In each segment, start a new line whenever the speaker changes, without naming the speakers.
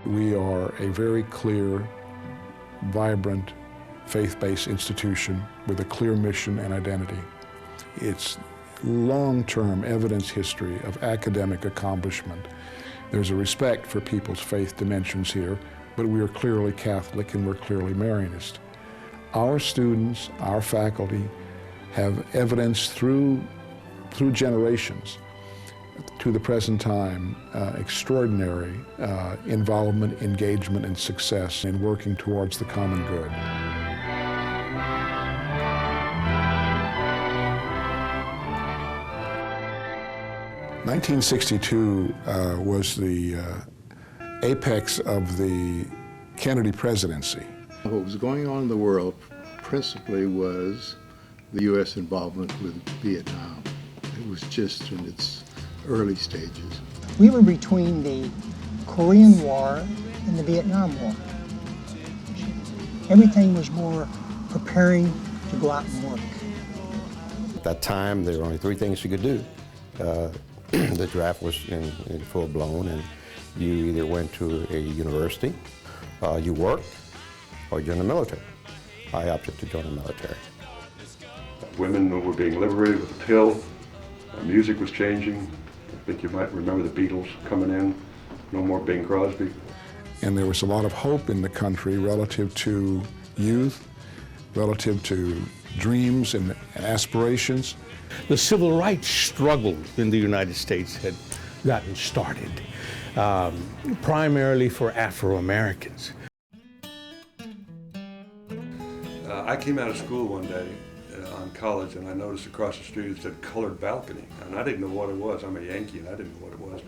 We are a very clear, vibrant, faith-based institution with a clear mission and identity. It's long-term evidence history of academic accomplishment. There's a respect for people's faith dimensions here, but we are clearly Catholic and we're clearly Marianist. Our students, our faculty, have evidence through generations to the present time extraordinary involvement, engagement, and success in working towards the common good. 1962 was the apex of the Kennedy presidency.
What was going on in the world principally was the U.S. involvement with Vietnam. It was just in its early stages.
We were between the Korean War and the Vietnam War. Everything was more preparing to go out and work.
At that time, there were only three things you could do. The draft was in full blown, and you either went to a university, you worked, or you joined the military. I opted to join the military.
Women were being liberated with the pill. Music was changing. I think you might remember the Beatles coming in. No more Bing Crosby.
And there was a lot of hope in the country relative to youth, relative to dreams and aspirations.
The civil rights struggle in the United States had gotten started, primarily for Afro-Americans.
I came out of school one day on college, and I noticed across the street it said colored balcony, and I didn't know what it was. I'm a Yankee, and I didn't know what it was.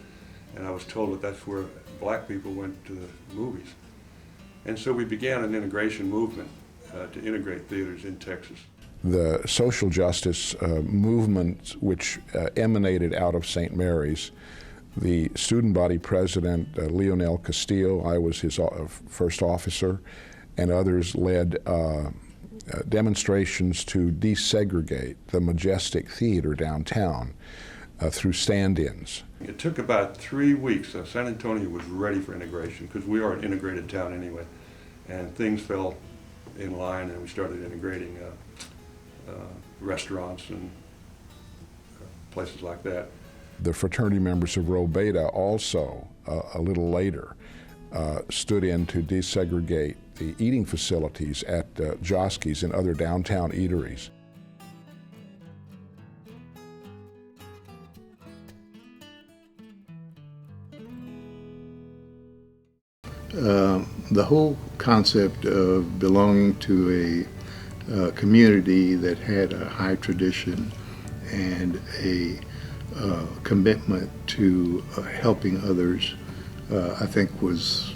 And I was told that that's where black people went to the movies. And so we began an integration movement to integrate theaters in Texas.
The social justice movement which emanated out of St. Mary's, the student body president, Leonel Castillo, I was his first officer, and others led demonstrations to desegregate the Majestic Theater downtown through stand-ins.
It took about 3 weeks. San Antonio was ready for integration because we are an integrated town anyway, and things fell in line, and we started integrating restaurants and places like that.
The fraternity members of Rho Beta also, a little later, stood in to desegregate the eating facilities at Josky's and other downtown eateries.
The whole concept of belonging to a community that had a high tradition and a commitment to helping others, I think was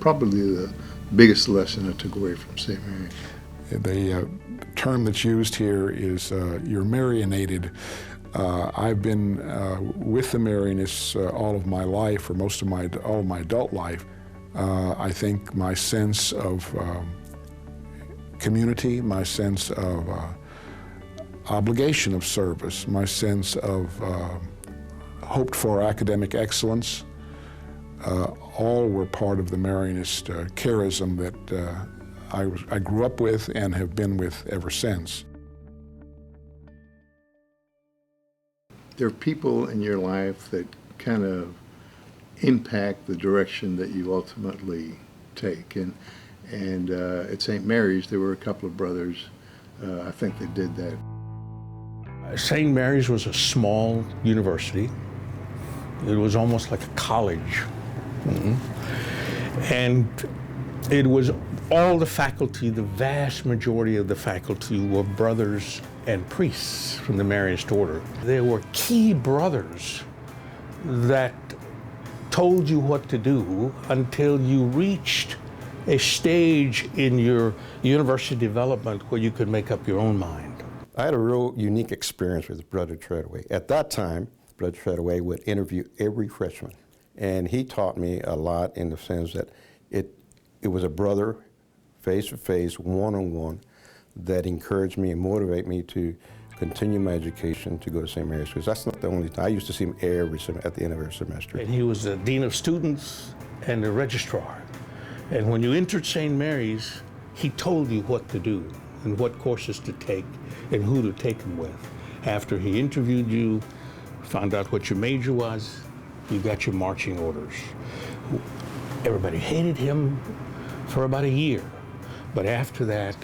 probably the biggest lesson I took away from St. Mary's.
The term that's used here is you're Marianated. I've been with the Marianists all of my life, or all of my adult life. I think my sense of community, my sense of obligation of service, my sense of hoped for academic excellence, all were part of the Marianist charism that I grew up with and have been with ever since.
There are people in your life that kind of impact the direction that you ultimately take. And at St. Mary's, there were a couple of brothers, I think that did that.
St. Mary's was a small university. It was almost like a college. And it was all the faculty, the vast majority of the faculty were brothers and priests from the Marianist order. There were key brothers that told you what to do until you reached a stage in your university development where you could make up your own mind.
I had a real unique experience with Brother Treadaway. At that time, Brother Treadaway would interview every freshman, and he taught me a lot in the sense that it was a brother, face-to-face, one-on-one, that encouraged me and motivated me to continue my education to go to St. Mary's, because that's not the only time. I used to see him every semester at the end of every semester.
And he was the dean of students and the registrar. And when you entered St. Mary's, he told you what to do and what courses to take and who to take them with. After he interviewed you, found out what your major was, you got your marching orders. Everybody hated him for about a year, but after that,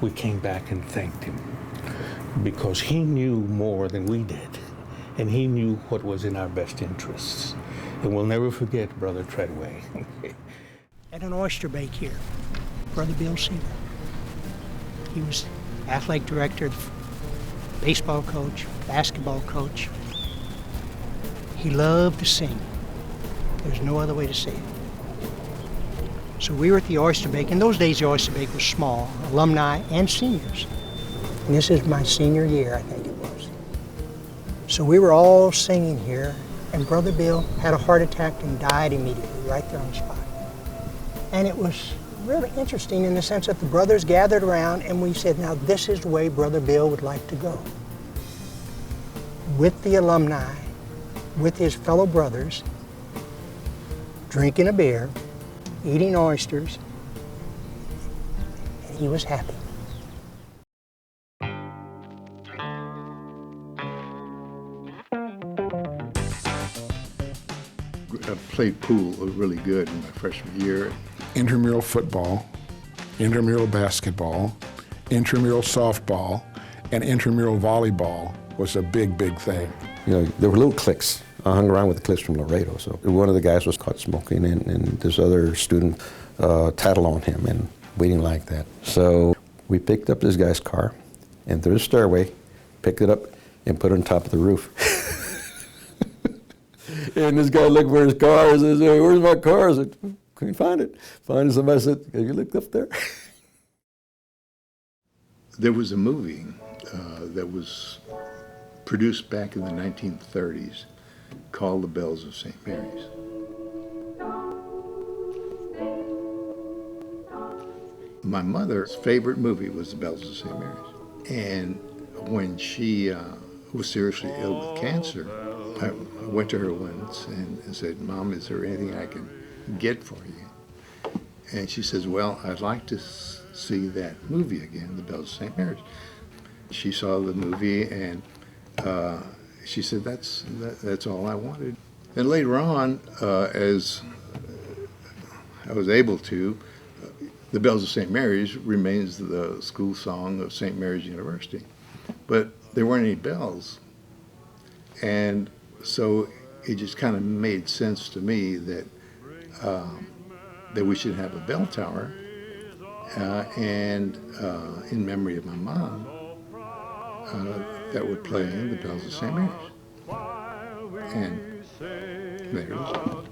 we came back and thanked him because he knew more than we did, and he knew what was in our best interests. And we'll never forget Brother Treadway.
At an oyster bake here, Brother Bill Seaver. He was athletic director, baseball coach, basketball coach. He loved to sing. There's no other way to say it. So we were at the oyster bake. In those days, the oyster bake was small, alumni and seniors. And this is my senior year, I think it was. So we were all singing here, and Brother Bill had a heart attack and died immediately, right there on the spot. And it was really interesting in the sense that the brothers gathered around and we said, now this is the way Brother Bill would like to go. With the alumni, with his fellow brothers, drinking a beer, eating oysters, and he was happy.
I played pool really good in my freshman year.
Intramural football, intramural basketball, intramural softball, and intramural volleyball was a big, big thing.
You know, there were little cliques. I hung around with the cliques from Laredo. So one of the guys was caught smoking, and this other student tattled on him, and we didn't like that. So we picked up this guy's car and through the stairway, picked it up and put it on top of the roof. And this guy looked for his car and says, "Hey, where's my car?" I said, "Couldn't find it." Finally, somebody said, "Have you looked up there?"
There was a movie that was produced back in the 1930s called The Bells of St. Mary's. My mother's favorite movie was The Bells of St. Mary's. And when she was seriously ill with cancer, I went to her once and said, "Mom, is there anything I can get for you?" And she says, "Well, I'd like to see that movie again, The Bells of St. Mary's." She saw the movie and she said, that's all I wanted. And later on, as I was able to, The Bells of St. Mary's remains the school song of St. Mary's University. But there weren't any bells. And so it just kind of made sense to me that we should have a bell tower and in memory of my mom that would play The Bells of St. Mary's. And there it is.